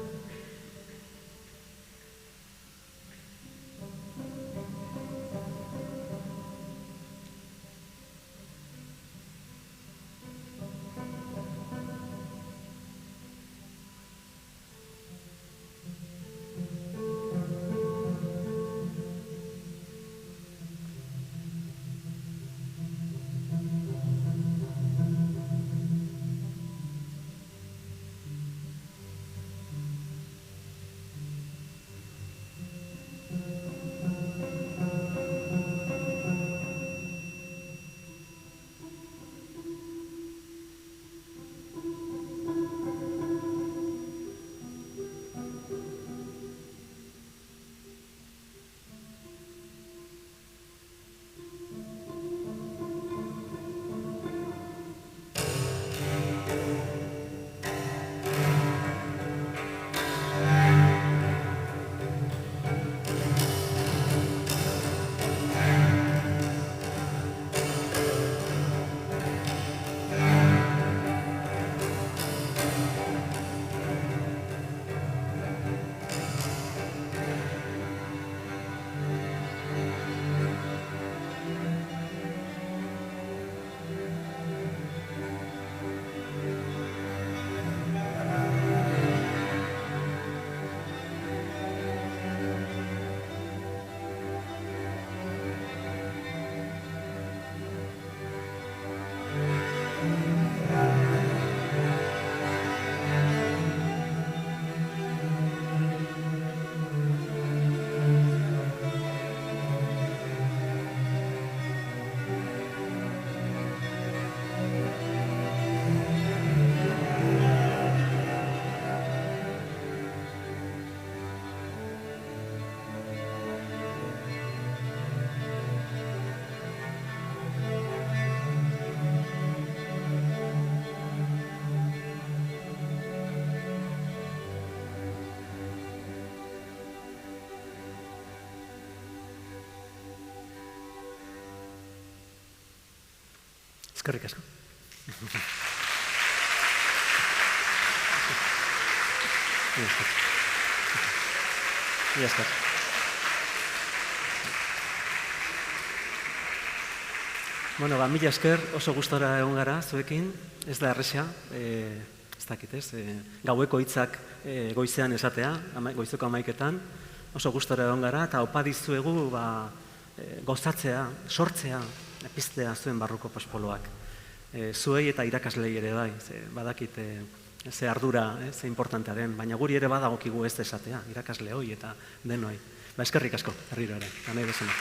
Eskerrik asko. Bueno, mila esker, oso gustora egon gara zuekin, ez da erresa, ez dakit ez, gaueko hitzak goizean esatea, goizeko 11etan, oso gustora egon gara, eta opa dizuegu gozatzea, sortzea, piztea zuen barruko pospoloak. Zuei eta irakaslei ere bai, badakit ze ardura, ze importantea den, baina guri ere badagokigu ez esatea, irakasle hoi eta denoi. Eskerrik asko, herriro ere, nahi bezala.